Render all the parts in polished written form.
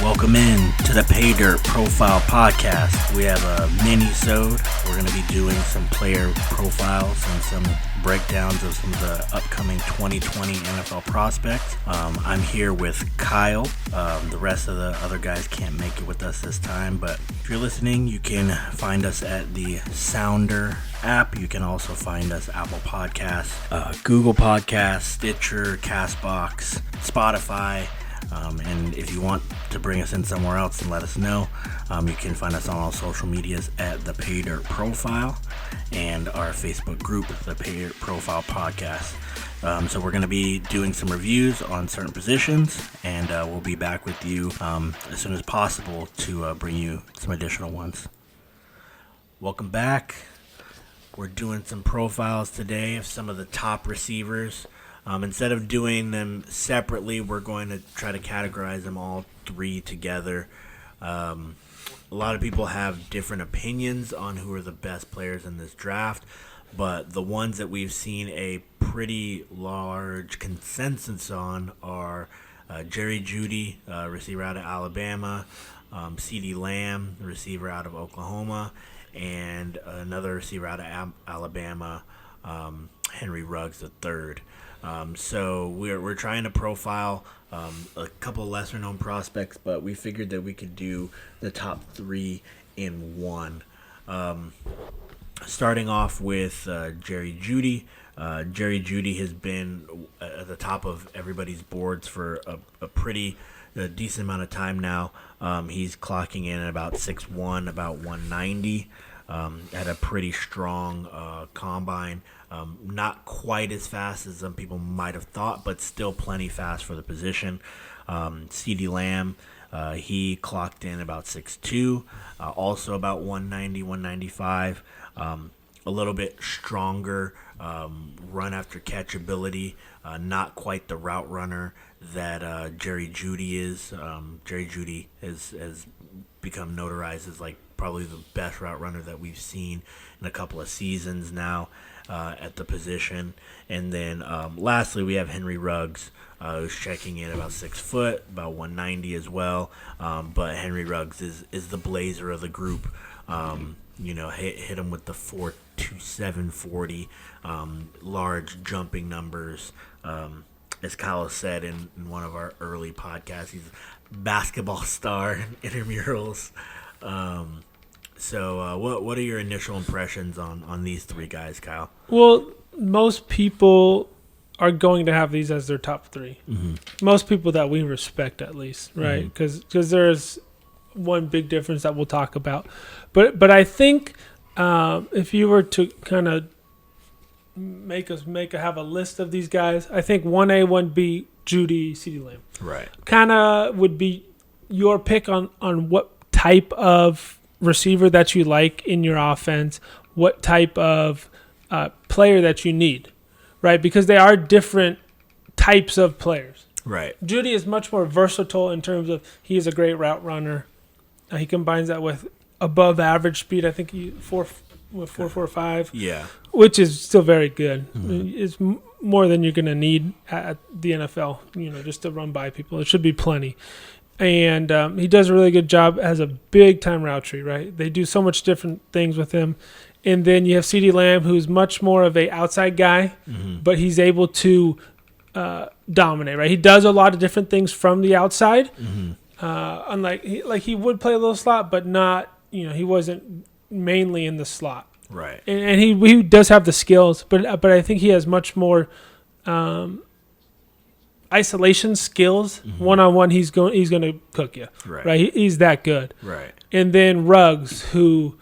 Welcome in to the Pay Dirt Profile Podcast. We have a mini-sode. We're going to be doing some player profiles and some breakdowns of some of the upcoming 2020 NFL prospects. I'm here with Kyle. The rest of the other guys can't make it with us this time, but if you're listening, you can find us at the Sounder app. You can also find us Apple Podcasts, Google Podcasts, Stitcher, Castbox, Spotify. And if you want to bring us in somewhere else, then let us know. You can find us on all social medias at the Pay Dirt Profile and our Facebook group, the Pay Dirt Profile Podcast. So we're going to be doing some reviews on certain positions, and we'll be back with you as soon as possible to bring you some additional ones. Welcome back. We're doing some profiles today of some of the top receivers. Instead of doing them separately, we're going to try to categorize them all three together. A lot of people have different opinions on who are the best players in this draft, but the ones that we've seen a pretty large consensus on are Jeudy, receiver out of Alabama, Ceedee Lamb, the receiver out of Oklahoma, and another receiver out of Alabama, Henry Ruggs III. So we're trying to profile a couple of lesser-known prospects, but we figured that we could do the top three in one. Starting off with Jeudy. Jeudy has been at the top of everybody's boards for a pretty decent amount of time now. He's clocking in at about 6'1", about 190. Had a pretty strong combine. Not quite as fast as some people might have thought, but still plenty fast for the position. Ceedee Lamb, he clocked in about 6'2", also about 190, 195. A little bit stronger run after catch ability. Not quite the route runner that Jeudy is. Jeudy has become notarized as like probably the best route runner that we've seen in a couple of seasons now at the position. And then lastly, we have Henry Ruggs, who's checking in about 6 foot, about 190 as well. But Henry Ruggs is the blazer of the group. Hit him with the 4.27 40, large jumping numbers. As Kyle said in one of our early podcasts, he's a basketball star in intramurals. So what are your initial impressions on these three guys, Kyle? Well, most people are going to have these as their top three. Mm-hmm. Most people that we respect, at least, right? Because there's one big difference that we'll talk about. But I think if you were to kind of have a list of these guys, I think 1A, 1B, Jeudy, Ceedee Lamb. Right. Kind of would be your pick on what type of receiver that you like in your offense, what type of player that you need, right? Because they are different types of players. Right. Jeudy is much more versatile in terms of he is a great route runner. He combines that with above average speed. I think he 4.45. Yeah. Which is still very good. Mm-hmm. It's more than you're going to need at the NFL, just to run by people. It should be plenty. And he does a really good job as a big-time route tree, right? They do so much different things with him. And then you have Ceedee Lamb, who's much more of a outside guy, but he's able to dominate, right? He does a lot of different things from the outside. Unlike he would play a little slot, but not, he wasn't mainly in the slot. Right. And he does have the skills, but I think he has much more isolation skills. One-on-one, he's going to cook you. Right. He's that good. Right. And then Ruggs, who's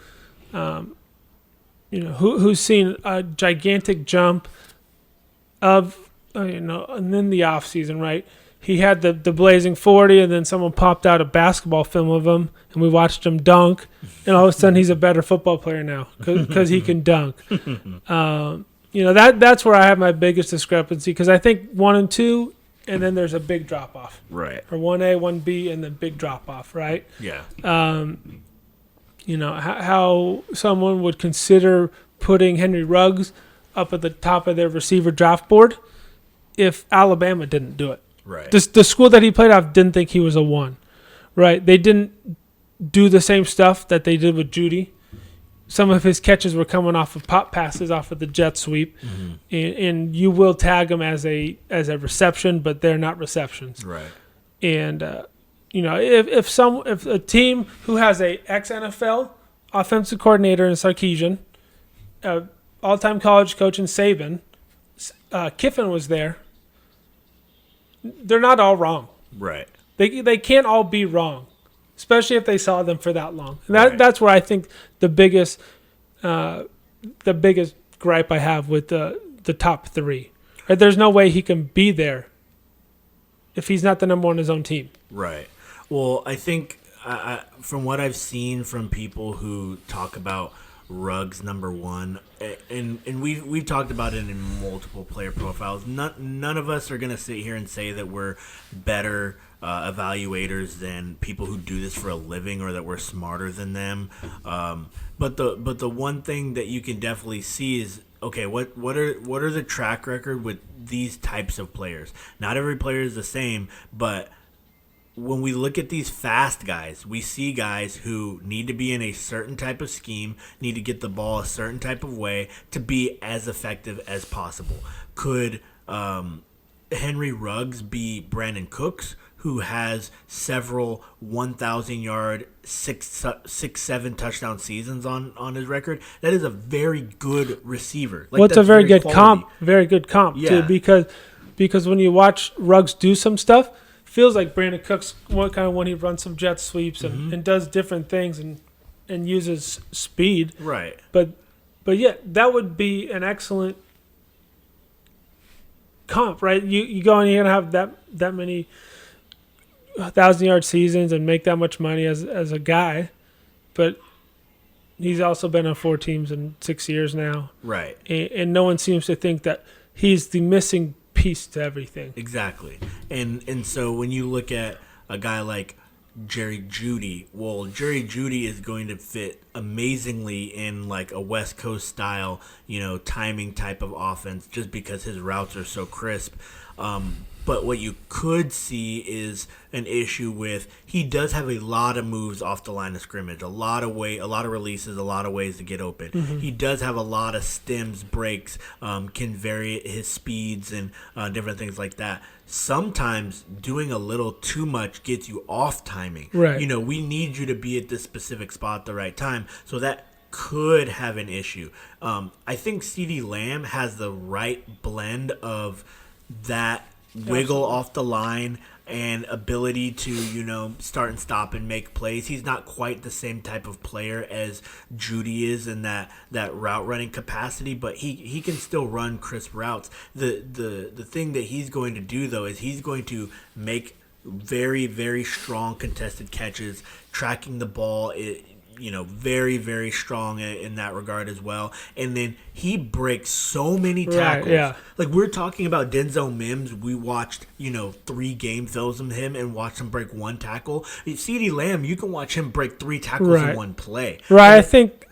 seen a gigantic jump of and then the offseason, right? He had the blazing 40, and then someone popped out a basketball film of him, and we watched him dunk, and all of a sudden he's a better football player now because he can dunk. That's where I have my biggest discrepancy, because I think 1 and 2, and then there's a big drop off. Right. Or 1A, 1B, and then big drop off. Right. Yeah. How someone would consider putting Henry Ruggs up at the top of their receiver draft board if Alabama didn't do it. Right. The school that he played off didn't think he was a 1. right? They didn't do the same stuff that they did with Jeudy. Some of his catches were coming off of pop passes off of the jet sweep, and you will tag them as a reception, but they're not receptions. Right. And if a team who has a ex-NFL offensive coordinator in Sarkisian, all-time college coach in Saban, Kiffin was there, they're not all wrong. Right. They can't all be wrong, especially if they saw them for that long. And Right. that's where I think the biggest gripe I have with the top three. Right? There's no way he can be there if he's not the number one in his own team. Right. Well, I think from what I've seen from people who talk about Ruggs number one, and we've talked about it in multiple player profiles. None of us are going to sit here and say that we're better evaluators than people who do this for a living, or that we're smarter than them. But the one thing that you can definitely see is, okay, what are the track record with these types of players? Not every player is the same, but when we look at these fast guys, we see guys who need to be in a certain type of scheme, need to get the ball a certain type of way to be as effective as possible. Could Henry Ruggs be Brandon Cooks, who has several 1,000-yard, 6-7 touchdown seasons on his record? That is a very good receiver. Well, it's a very good quality. very good comp Yeah. too, because when you watch Ruggs do some stuff, feels like Brandon Cooks when he runs some jet sweeps and does different things and uses speed. Right. But yeah, that would be an excellent comp, right? You go and you're gonna have that many 1,000-yard seasons and make that much money as a guy, but he's also been on 4 teams in 6 years now. Right. And no one seems to think that he's the missing piece to everything. Exactly. And so when you look at a guy like Jeudy, well, Jeudy is going to fit amazingly in like a West Coast style, timing type of offense, just because his routes are so crisp. But what you could see is an issue with, he does have a lot of moves off the line of scrimmage, a lot of releases, a lot of ways to get open. Mm-hmm. He does have a lot of stems, breaks, can vary his speeds and different things like that. Sometimes doing a little too much gets you off timing. Right. We need you to be at this specific spot at the right time. So that could have an issue. I think Ceedee Lamb has the right blend of that wiggle off the line and ability to, start and stop and make plays. He's not quite the same type of player as Jeudy is in that route running capacity, but he can still run crisp routes. The thing that he's going to do, though, is he's going to make very, very strong contested catches, tracking the ball, very, very strong in that regard as well. And then he breaks so many tackles. Right, yeah. Like, we're talking about Denzel Mims. We watched, 3 game films of him and watched him break 1 tackle. Ceedee Lamb, you can watch him break 3 tackles in 1 play. Right, I think,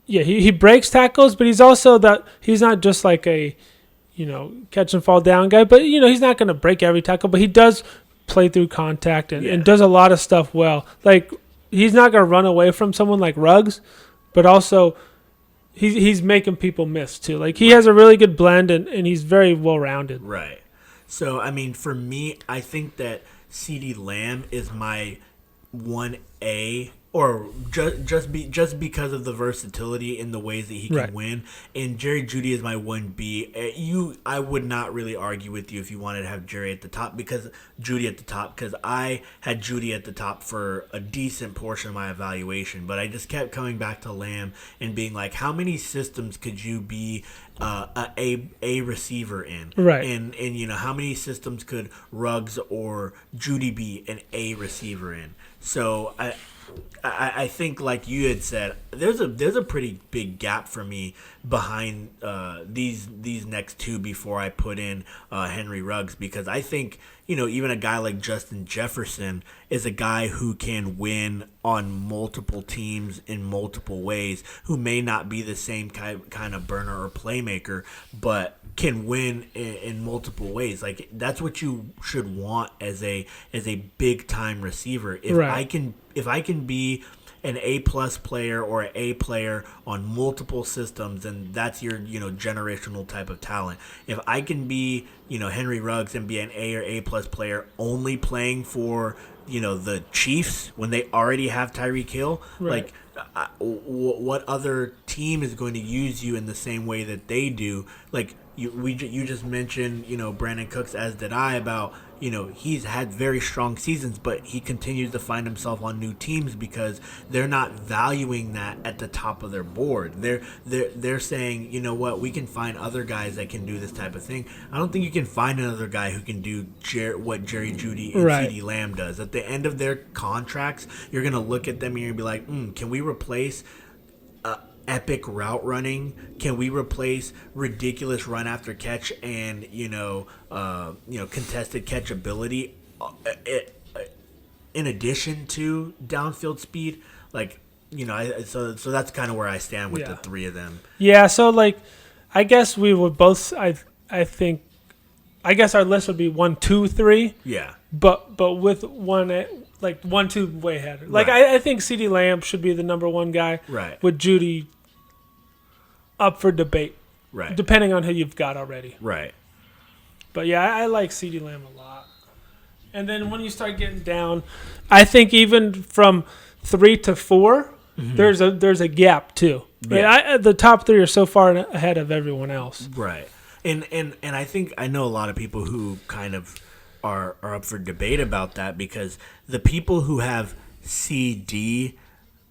yeah, he breaks tackles, but he's also he's not just like a, catch and fall down guy. But, he's not going to break every tackle, but he does play through contact and does a lot of stuff well. Like, he's not going to run away from someone like Ruggs, but also he's making people miss too. Like, he has a really good blend and he's very well-rounded. Right. So, for me, I think that Ceedee Lamb is my 1A, or just because of the versatility in the ways that he can win. And Jerry Jeudy is my 1B. I would not really argue with you if you wanted to have Jeudy at the top, because I had Jeudy at the top for a decent portion of my evaluation. But I just kept coming back to Lamb and being like, how many systems could you be a receiver in? Right. And how many systems could Ruggs or Jeudy be an A receiver in? So I think, like you had said, there's a pretty big gap for me behind these next 2 before I put in Henry Ruggs, because I think even a guy like Justin Jefferson is a guy who can win on multiple teams in multiple ways, who may not be the same kind of burner or playmaker, but can win in multiple ways. Like, that's what you should want as a big time receiver. If I can be an A-plus player or an A player on multiple systems, and that's your, generational type of talent. If I can be, Henry Ruggs and be an A or A-plus player only playing for, the Chiefs when they already have Tyreek Hill, like, what other team is going to use you in the same way that they do? Like, you just mentioned, Brandon Cooks, as did I, about, he's had very strong seasons, but he continues to find himself on new teams because they're not valuing that at the top of their board. They're saying, you know what, we can find other guys that can do this type of thing. I don't think you can find another guy who can do what Jerry Jeudy and Ceedee Lamb does. At the end of their contracts, you're going to look at them and you're going to be like, can we replace epic route running? Can we replace ridiculous run after catch and contested catch ability in addition to downfield speed? Like, so that's kind of where I stand with the three of them. Yeah, so like I guess we would both I guess our list would be 1, 2, 3. Yeah. But with 1 2 way ahead. Like I think Ceedee Lamb should be the number 1 guy. Right. With Jeudy up for debate. Right. Depending on who you've got already. Right. But yeah, I like Ceedee Lamb a lot. And then when you start getting down, I think even from 3 to 4, there's a gap too. Yeah. The top 3 are so far ahead of everyone else. Right. And I think I know a lot of people who kind of are up for debate about that, because the people who have CD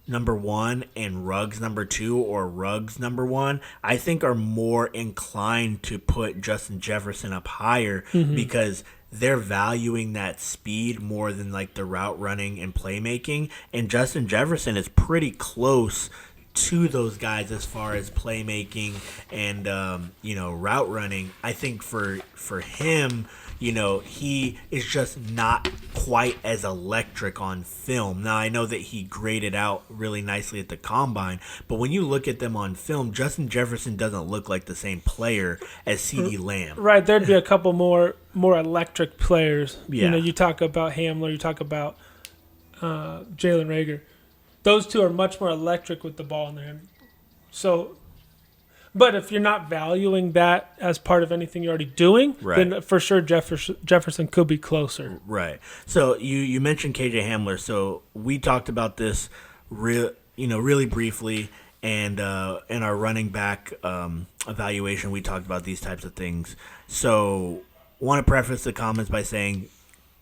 number 1 and Ruggs number 2 or Ruggs number 1, I think are more inclined to put Justin Jefferson up higher because they're valuing that speed more than like the route running and playmaking. And Justin Jefferson is pretty close to those guys as far as playmaking and route running. I think for him, he is just not quite as electric on film. Now, I know that he graded out really nicely at the Combine, but when you look at them on film, Justin Jefferson doesn't look like the same player as Ceedee Lamb. Right, there'd be a couple more electric players. Yeah. You talk about Hamler, you talk about Jalen Reagor. Those two are much more electric with the ball in their hand. So, but if you're not valuing that as part of anything you're already doing, then for sure Jefferson could be closer. Right. So you mentioned KJ Hamler. So we talked about this really briefly, and in our running back evaluation, we talked about these types of things. So I want to preface the comments by saying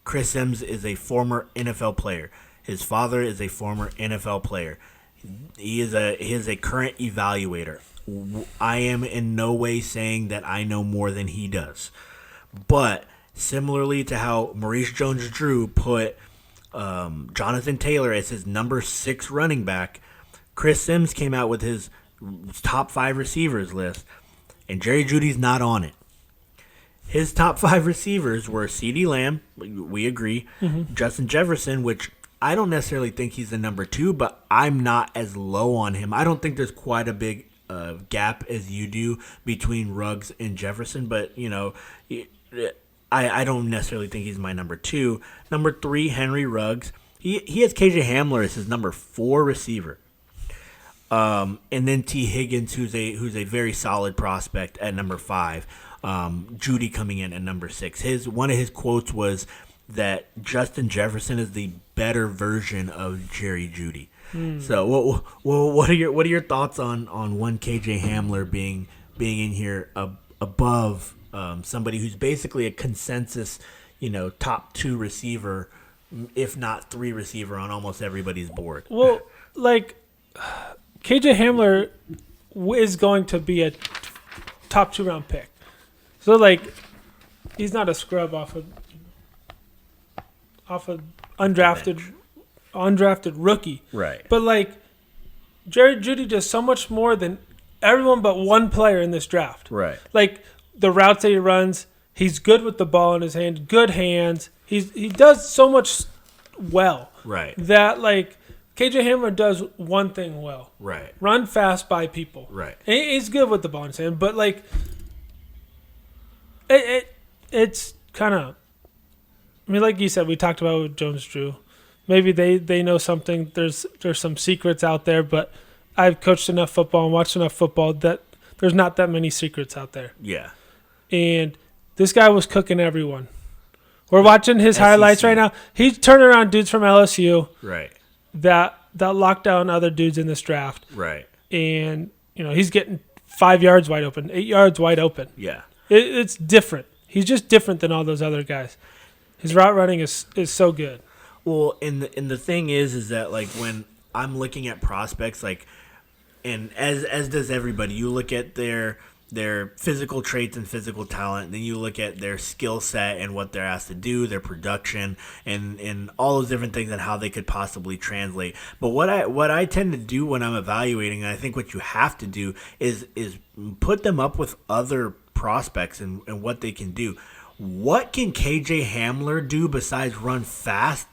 Chris Sims is a former NFL player. His father is a former NFL player. He is a current evaluator. I am in no way saying that I know more than he does. But similarly to how Maurice Jones-Drew put Jonathan Taylor as his number 6 running back, Chris Sims came out with his top 5 receivers list, and Jerry Jeudy's not on it. His top 5 receivers were Ceedee Lamb, we agree, Justin Jefferson, which I don't necessarily think he's the number 2, but I'm not as low on him. I don't think there's quite a big gap as you do between Ruggs and Jefferson, but I don't necessarily think he's my number 2. Number 3, Henry Ruggs. He has KJ Hamler as his number 4 receiver, and then T. Higgins, who's a very solid prospect at number 5. Jeudy coming in at number 6. One of his quotes was that Justin Jefferson is the better version of Jerry Jeudy. So, what are your thoughts on one KJ Hamler being in here above somebody who's basically a consensus, top 2 receiver, if not 3 receiver on almost everybody's board? Well, like KJ Hamler is going to be a top 2 round pick, so like he's not a scrub off of undrafted rookie. Right. But like Jerry Jeudy does so much more than everyone but one player in this draft. Right. Like the routes that he runs, He's good with the ball in his hand, good hands. He does so much well. Right. That, like, KJ Hamler does one thing well. Right. Run fast by people. Right. And he's good with the ball in his hand, but, like, it's kind of, I mean, like you said, we talked about with Jones-Drew. Maybe they know something. There's some secrets out there, but I've coached enough football and watched enough football that there's not that many secrets out there. Yeah. And this guy was cooking everyone. We're watching his highlights right now. He's turning around dudes from LSU. Right. That locked down other dudes in this draft. Right. And, he's getting 5 yards wide open, 8 yards wide open. Yeah. It's different. He's just different than all those other guys. His route running is so good. Well, and the thing is that, like, when I'm looking at prospects, like, and as does everybody, you look at their physical traits and physical talent, then you look at their skill set and what they're asked to do, their production, and all those different things and how they could possibly translate. But what I tend to do when I'm evaluating, and I think what you have to do is put them up with other prospects and what they can do. What can KJ Hamler do besides run fast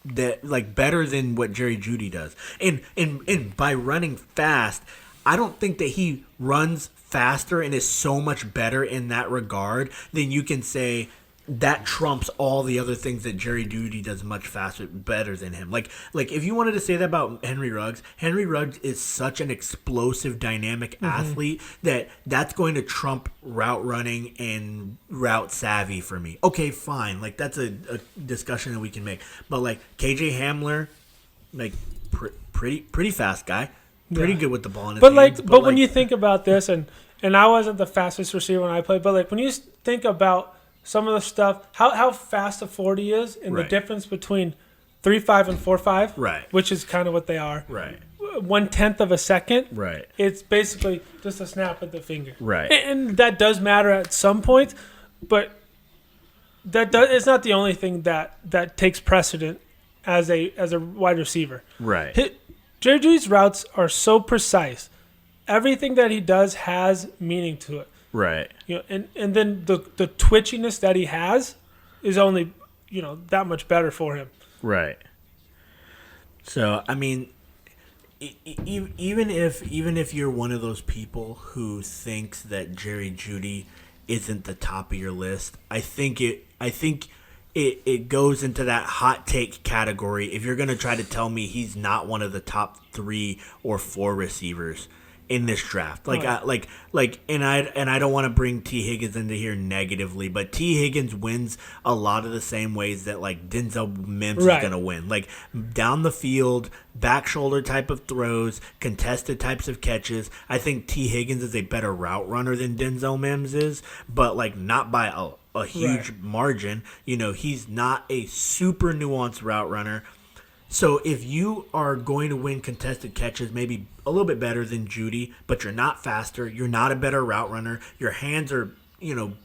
that, like, better than what Jerry Jeudy does? And by running fast, I don't think that he runs faster and is so much better in that regard than you can say that trumps all the other things that Jerry Jeudy does much faster, better than him. Like if you wanted to say that about Henry Ruggs is such an explosive, dynamic athlete that's going to trump route running and route savvy for me. Okay, fine. Like, that's a discussion that we can make. But, like, KJ Hamler, like, pretty fast guy. Pretty good with the ball in his hands. But when you think about this, and I wasn't the fastest receiver when I played, but, like, when you think about some of the stuff, how fast a 40 is, and the difference between 3.5 and 4.5, right, which is kind of what they are, right, 1/10 of a second, right. It's basically just a snap of the finger, right, and that does matter at some point, but it's not the only thing that takes precedent as a wide receiver, right. Jerry Jeudy's routes are so precise. Everything that he does has meaning to it. Right. And then the twitchiness that he has is only, that much better for him. Right. So, I mean, even if you're one of those people who thinks that Jerry Jeudy isn't the top of your list, I think it goes into that hot take category if you're going to try to tell me he's not one of the top 3 or 4 receivers in this draft. Like, right. And I don't want to bring T. Higgins into here negatively, but T. Higgins wins a lot of the same ways that, like, Denzel Mims is going to win. Like, down the field, back shoulder type of throws, contested types of catches. I think T. Higgins is a better route runner than Denzel Mims is, but, like, not by a huge margin. He's not a super nuanced route runner. So if you are going to win contested catches, maybe a little bit better than Jeudy, but you're not faster, you're not a better route runner, your hands are,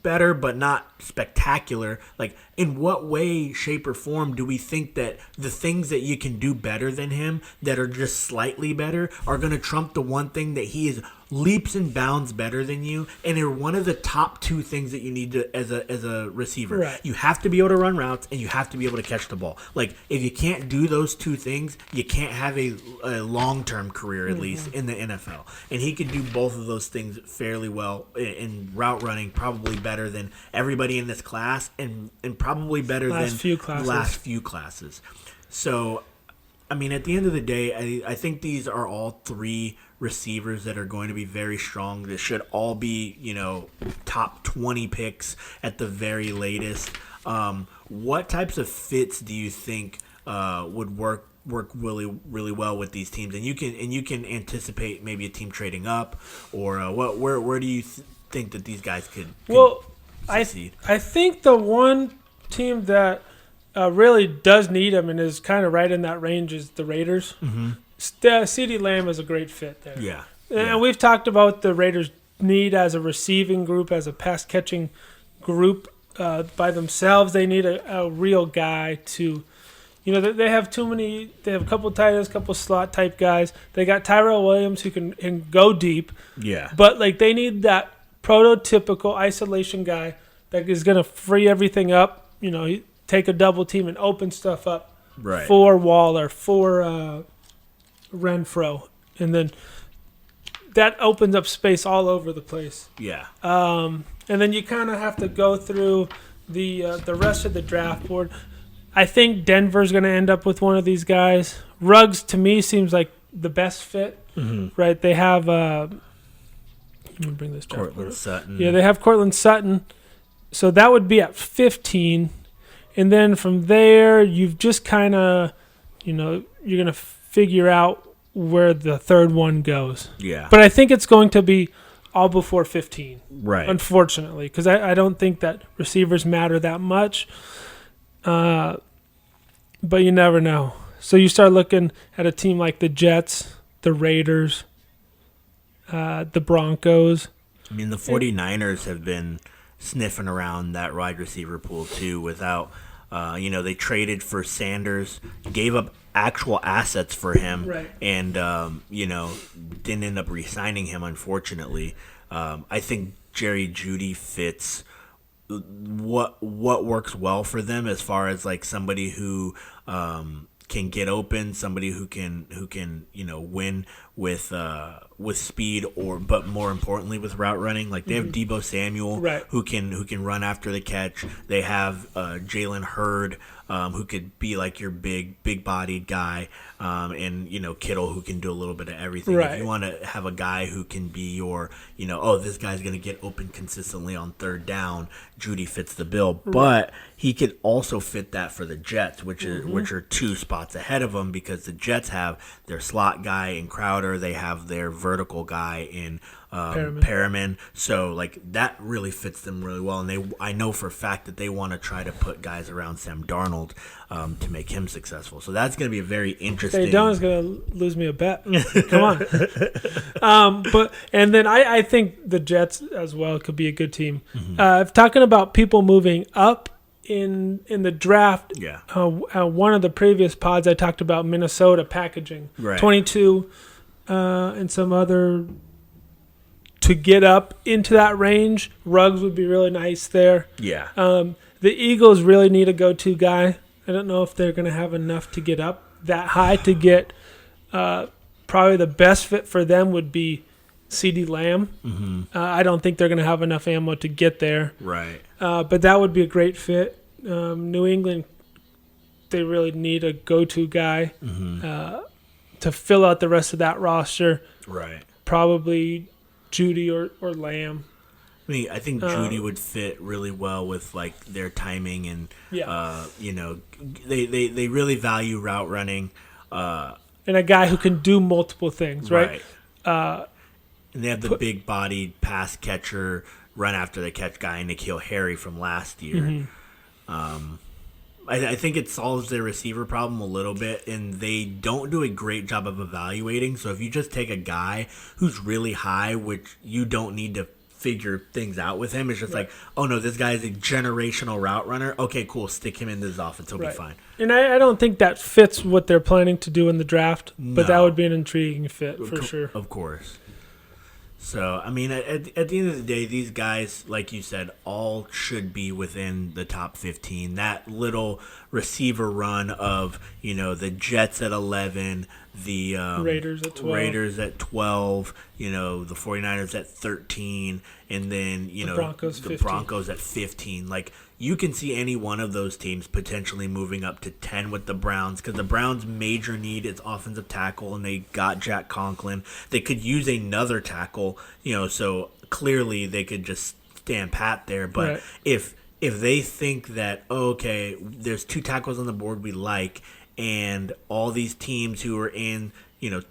better but not spectacular, like, in what way, shape, or form do we think that the things that you can do better than him that are just slightly better are going to trump the one thing that he is leaps and bounds better than you, and are one of the top 2 things that you need to as a receiver. Right. You have to be able to run routes, and you have to be able to catch the ball. Like, if you can't do those 2 things, you can't have a long-term career, at least, in the NFL. And he could do both of those things fairly well in route running, probably better than everybody in this class, and probably better than last few classes. So, I mean, at the end of the day, I think these are all 3 receivers that are going to be very strong. That should all be, top 20 picks at the very latest. What types of fits do you think would work really, really well with these teams? And you can anticipate maybe a team trading up, or where do you think that these guys could succeed? I think the one team that really does need him and is kind of right in that range is the Raiders. Mm-hmm. Ceedee Lamb is a great fit there. Yeah. And we've talked about the Raiders' need as a receiving group, as a pass-catching group by themselves. They need a real guy to, they have too many. They have a couple tight ends, a couple slot-type guys. They got Tyrell Williams who can go deep. Yeah. But, like, they need that prototypical isolation guy that is going to free everything up. Take a double team and open stuff up right. for Waller, for Renfro, and then that opens up space all over the place. Yeah. And then you kind of have to go through the rest of the draft board. I think Denver's going to end up with one of these guys. Ruggs, to me, seems like the best fit. Right? They have let me bring this down. Cortland Sutton. Yeah, they have Cortland Sutton. So that would be at 15. And then from there, you've just kind of, you're going to figure out where the third one goes. Yeah. But I think it's going to be all before 15. Right. Unfortunately, because I don't think that receivers matter that much. But you never know. So you start looking at a team like the Jets, the Raiders, the Broncos. I mean, the 49ers have been sniffing around that wide receiver pool too without, they traded for Sanders, gave up actual assets for him, right. And, didn't end up re-signing him, unfortunately. I think Jeudy fits what works well for them as far as like somebody who can get open, somebody who can win with speed, but more importantly with route running. Like they have Deebo Samuel, right. who can run after the catch. They have Jalen Hurd, who could be like your big bodied guy, and Kittle, who can do a little bit of everything. Right. If you want to have a guy who can be your this guy's going to get open consistently on third down, Jeudy fits the bill. Right. But he could also fit that for the Jets, which are two spots ahead of him, because the Jets have their slot guy in Crowder, they have their vertical guy in Perriman. So like that really fits them really well, and I know for a fact that they want to try to put guys around Sam Darnold to make him successful. So that's going to be a very interesting. If they don't, it's going to lose me a bet. Come on. And then I think the Jets as well could be a good team. Talking about people moving up in the draft. Yeah. One of the previous pods I talked about Minnesota packaging, right. 22, and some other. To get up into that range, Ruggs would be really nice there. Yeah. The Eagles really need a go-to guy. I don't know if they're going to have enough to get up that high to get. Probably the best fit for them would be Ceedee Lamb. I don't think they're going to have enough ammo to get there. Right. But that would be a great fit. New England, they really need a go-to guy to fill out the rest of that roster. Right. Probably Jeudy or Lamb. I mean, I think Jeudy would fit really well with like their timing and they really value route running. And a guy who can do multiple things, right? And they have the big-bodied pass catcher, run after the catch guy, N'Keal Harry from last year. I think it solves their receiver problem a little bit, and they don't do a great job of evaluating. So if you just take a guy who's really high, which you don't need to figure things out with him, it's just like, oh no, this guy is a generational route runner. Okay, cool, stick him in this offense, he'll be fine. And I don't think that fits what they're planning to do in the draft, but that would be an intriguing fit for sure. Of course. So, I mean, at the end of the day, these guys, like you said, all should be within the top 15. That little receiver run of, the Jets at 11, the Raiders at 12, the 49ers at 13, and then, the Broncos at 15. Like, you can see any one of those teams potentially moving up to 10 with the Browns, because the Browns' major need is offensive tackle, and they got Jack Conklin. They could use another tackle, so clearly they could just stand pat there. But if they think that, okay, there's two tackles on the board we like, and all these teams who are in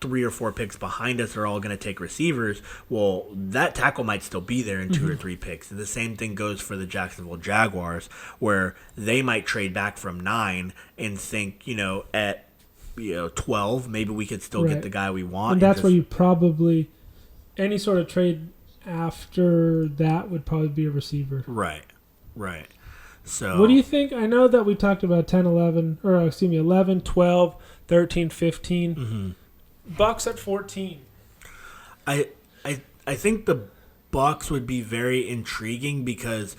3 or 4 picks behind us are all going to take receivers, well, that tackle might still be there in 2 or 3 picks. And the same thing goes for the Jacksonville Jaguars, where they might trade back from 9 and think, at 12, maybe we could still get the guy we want. And that's where you probably, any sort of trade after that would probably be a receiver. Right. So what do you think? I know that we talked about 11, 12, 13, 15. Bucks at 14. I think the Bucs would be very intriguing because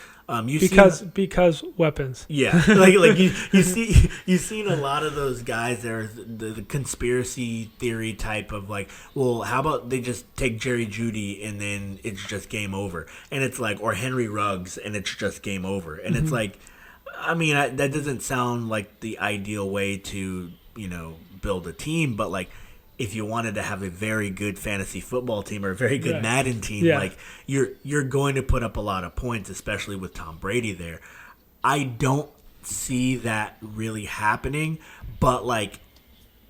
because weapons. Yeah, like you've seen a lot of those guys. There's the conspiracy theory type of like, well, how about they just take Jeudy and then it's just game over, and it's like, or Henry Ruggs and it's just game over, and it's like, I mean, that doesn't sound like the ideal way to build a team, but like, if you wanted to have a very good fantasy football team or a very good Madden team, like you're going to put up a lot of points, especially with Tom Brady there. I don't see that really happening, but like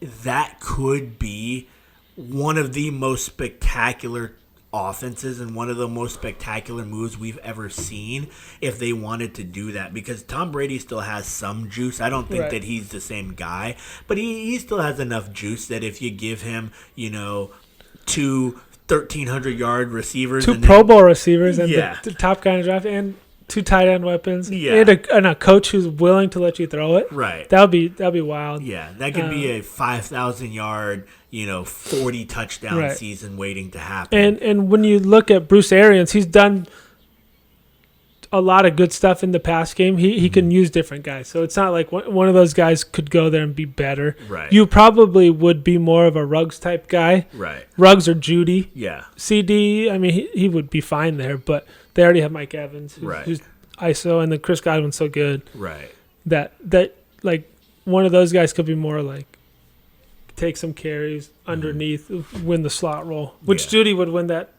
that could be one of the most spectacular offenses and one of the most spectacular moves we've ever seen if they wanted to do that, because Tom Brady still has some juice. I don't think that he's the same guy, but he still has enough juice that if you give him, two 1,300-yard receivers, two Pro Bowl receivers, and the top guy in the draft, and two tight end weapons, and a coach who's willing to let you throw it. Right. That'd be wild. Yeah, that could be a 5,000-yard, 40 touchdown season waiting to happen. And when you look at Bruce Arians, he's done a lot of good stuff in the pass game. He can use different guys, so it's not like one of those guys could go there and be better. Right. You probably would be more of a Ruggs type guy. Right. Ruggs or Jeudy. Yeah. Ceedee, I mean, he would be fine there, but they already have Mike Evans, who's ISO, and then Chris Godwin's so good. Right. That like one of those guys could be more like take some carries underneath, win the slot role, which Jeudy would win that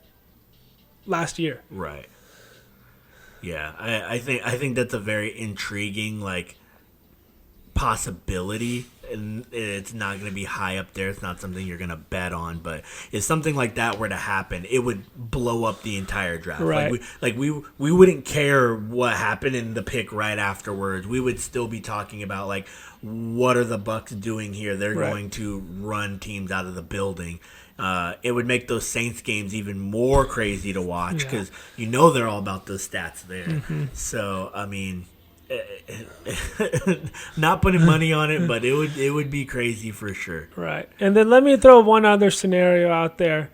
last year. Right. Yeah, I think that's a very intriguing like possibility, and it's not going to be high up there. It's not something you're going to bet on, but if something like that were to happen, it would blow up the entire draft. Right. We wouldn't care what happened in the pick right afterwards. We would still be talking about like, what are the Bucs doing here? They're going to run teams out of the building. It would make those Saints games even more crazy to watch because they're all about those stats there. Mm-hmm. So I mean, not putting money on it, but it would be crazy for sure. Right. And then let me throw one other scenario out there.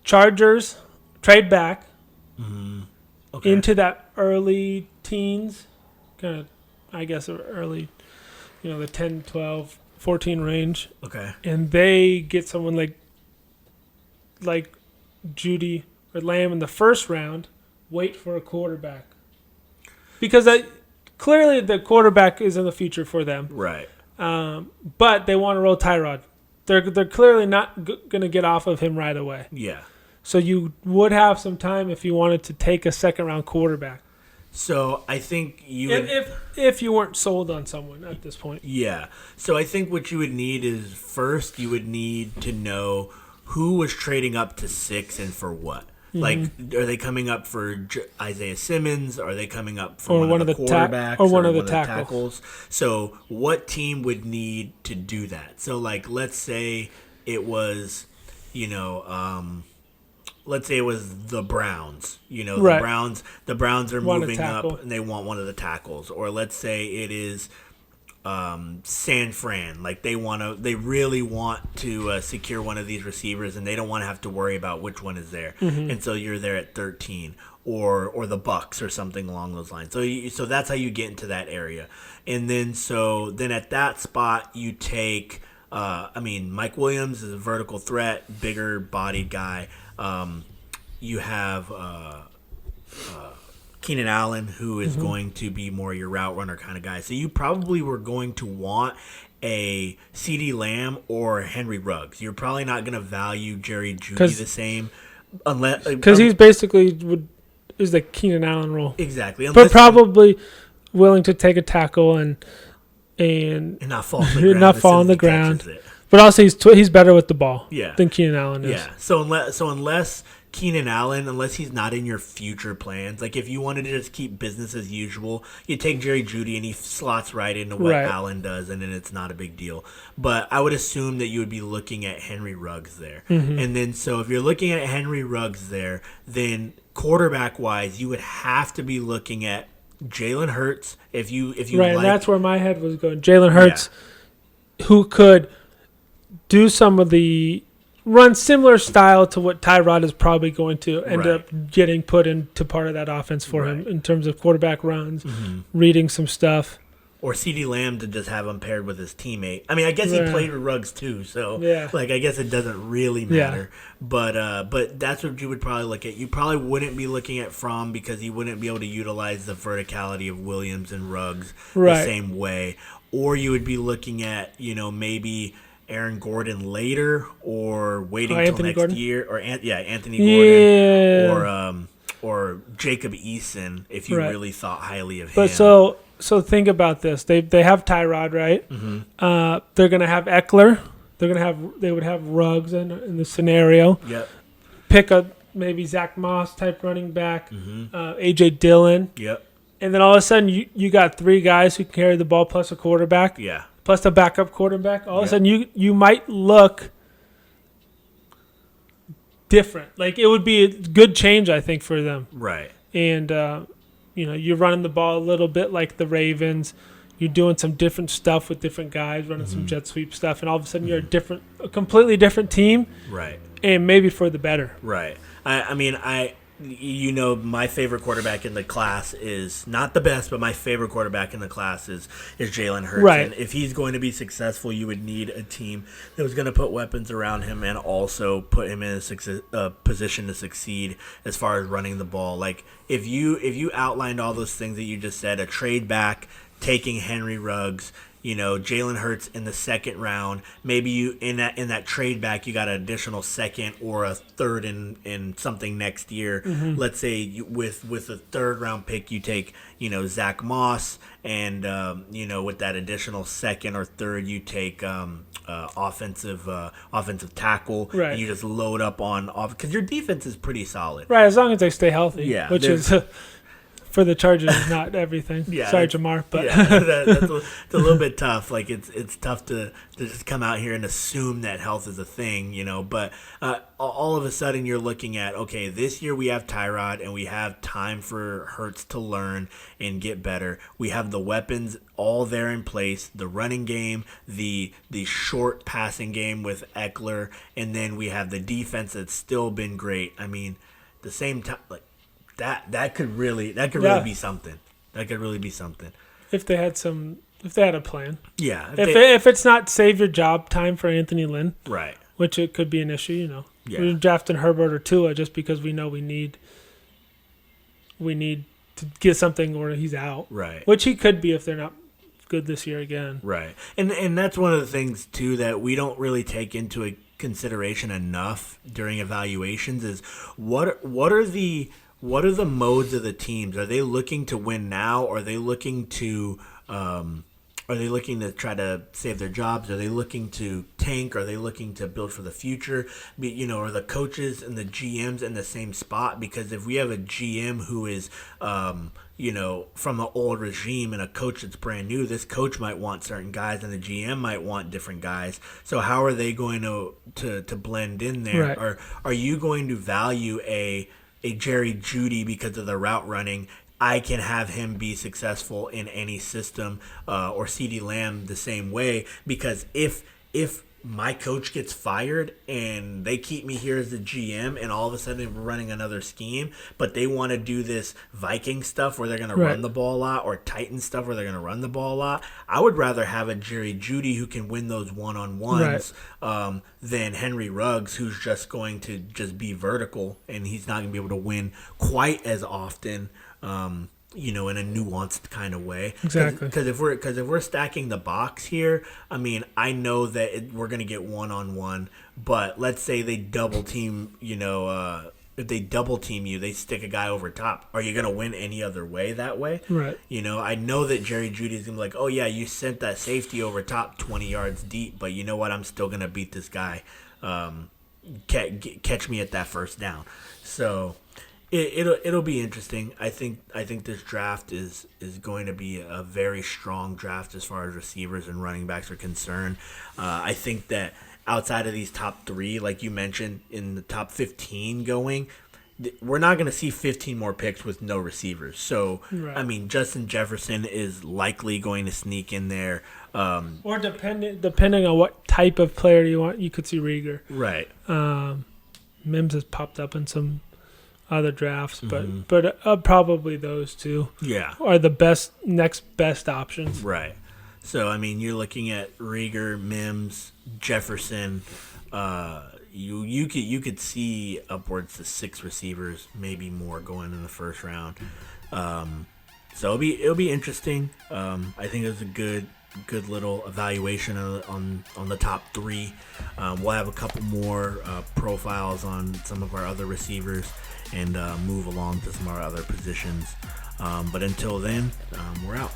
Chargers trade back into that early teens, kind of, I guess, early, the 10, 12, 14 range. Okay. And they get someone like Jeudy or Lamb in the first round, wait for a quarterback. Because clearly the quarterback is in the future for them. Right. But they want to roll Tyrod. They're clearly not going to get off of him right away. Yeah. So you would have some time if you wanted to take a second-round quarterback. So I think you would, if you weren't sold on someone at this point. Yeah. So I think what you would need is first you would need to know who was trading up to 6 and for what. Mm-hmm. Like, are they coming up for Isaiah Simmons? Are they coming up for one of the quarterbacks or one of the tackles? So what team would need to do that? So like, let's say it was, let's say it was the Browns. The Browns are moving up and they want one of the tackles. Or let's say it is San Fran. Like they really want to secure one of these receivers, and they don't want to have to worry about which one is there. Mm-hmm. And so you're there at 13, or the Bucks or something along those lines. So that's how you get into that area. And then at that spot you take. Mike Williams is a vertical threat, bigger bodied guy. You have Keenan Allen, who is going to be more your route runner kind of guy. So you probably were going to want a Ceedee Lamb or Henry Ruggs. You're probably not going to value Jeudy the same, unless because he's basically is the Keenan Allen role exactly. But probably willing to take a tackle and not fall on the ground. But also he's better with the ball than Keenan Allen is. Yeah. So unless Keenan Allen, unless he's not in your future plans, like if you wanted to just keep business as usual, you take Jeudy and he slots right into what Allen does, and then it's not a big deal. But I would assume that you would be looking at Henry Ruggs there. Mm-hmm. And then so if you're looking at Henry Ruggs there, then quarterback-wise, you would have to be looking at Jalen Hurts if you right, and that's where my head was going. Jalen Hurts, who could do some of the run similar style to what Tyrod is probably going to end up getting put into part of that offense for him in terms of quarterback runs, reading some stuff. Or Ceedee Lamb to just have him paired with his teammate. I mean, I guess he played with Ruggs too, so like I guess it doesn't really matter. But that's what you would probably look at. You probably wouldn't be looking at Fromm because he wouldn't be able to utilize the verticality of Williams and Ruggs the same way. Or you would be looking at, maybe Aaron Gordon later, or waiting until next year, or Anthony Gordon, or Jacob Eason if you really thought highly of him. But so think about this: they have Tyrod, right? Mm-hmm. They're gonna have Eckler. They would have Ruggs in the scenario. Yep. Pick a maybe Zach Moss type running back, AJ Dillon. Yep. And then all of a sudden you got 3 guys who can carry the ball plus a quarterback. Yeah. Plus a backup quarterback. All of a sudden you might look different. Like, it would be a good change, I think, for them. Right. And you're running the ball a little bit like the Ravens. You're doing some different stuff with different guys, running some jet sweep stuff, and all of a sudden you're a completely different team. Right. And maybe for the better. Right. I mean, my favorite quarterback in the class is not the best, but my favorite quarterback in the class is Jalen Hurts. Right. And if he's going to be successful, you would need a team that was going to put weapons around him and also put him in a position to succeed as far as running the ball. Like, if you outlined all those things that you just said, a trade back, taking Henry Ruggs, Jalen Hurts in the second round. Maybe you in that trade back, you got an additional second or a third in something next year. Mm-hmm. Let's say with a third round pick, you take Zach Moss, and with that additional second or third, you take offensive tackle. Right. And you just load up on off because your defense is pretty solid. Right, as long as they stay healthy. Yeah, which is. For the Chargers, not everything. Sorry, Jamar, but that's a little bit tough. Like, it's tough to just come out here and assume that health is a thing, But all of a sudden, you're looking at, okay, this year we have Tyrod and we have time for Hurts to learn and get better. We have the weapons all there in place, the running game, the short passing game with Eckler, and then we have the defense that's still been great. I mean, the same time, like. That could really be something. That could really be something. If they had a plan. Yeah. If it's not save your job time for Anthony Lynn. Right. Which it could be an issue, Yeah. We're drafting Herbert or Tua just because we know we need to get something or he's out. Right. Which he could be if they're not good this year again. Right. And that's one of the things too that we don't really take into consideration enough during evaluations is what are the modes of the teams? Are they looking to win now? Or are they looking to try to save their jobs? Are they looking to tank? Are they looking to build for the future? Are the coaches and the GMs in the same spot? Because if we have a GM who is from the old regime and a coach that's brand new, this coach might want certain guys and the GM might want different guys. So how are they going to blend in there? Right. Or are you going to value a Jerry Jeudy because of the route running? I can have him be successful in any system, or Ceedee Lamb the same way, because if my coach gets fired and they keep me here as the GM and all of a sudden we're running another scheme, but they want to do this Viking stuff where they're going to run the ball a lot, or Titan stuff where they're going to run the ball a lot, I would rather have a Jerry Jeudy who can win those one-on-ones than Henry Ruggs, who's just going to just be vertical and he's not going to be able to win quite as often. In a nuanced kind of way. Exactly. Because if we're stacking the box here, I mean, I know that we're going to get one-on-one, but let's say they double team, if they double team you, they stick a guy over top. Are you going to win any other way that way? Right. I know that Jerry Jeudy is going to be like, oh, yeah, you sent that safety over top 20 yards deep, but you know what? I'm still going to beat this guy. Catch me at that first down. So it'll be interesting. I think this draft is going to be a very strong draft as far as receivers and running backs are concerned. I think that outside of these top 3, like you mentioned, in the top 15 going, we're not going to see 15 more picks with no receivers. So, Right. I mean, Justin Jefferson is likely going to sneak in there. Or depending on what type of player you want, you could see Rieger. Right. Mims has popped up in some other drafts, Mm-hmm. but probably those two Yeah. are the next best options. Right. So, I mean, you're looking at Rieger, Mims, Jefferson. You could see upwards to 6 receivers, maybe more, going in the first round. So it'll be interesting. I think it was a good little evaluation on the top 3. We'll have a couple more profiles on some of our other receivers and move along to some of our other positions. But until then, we're out.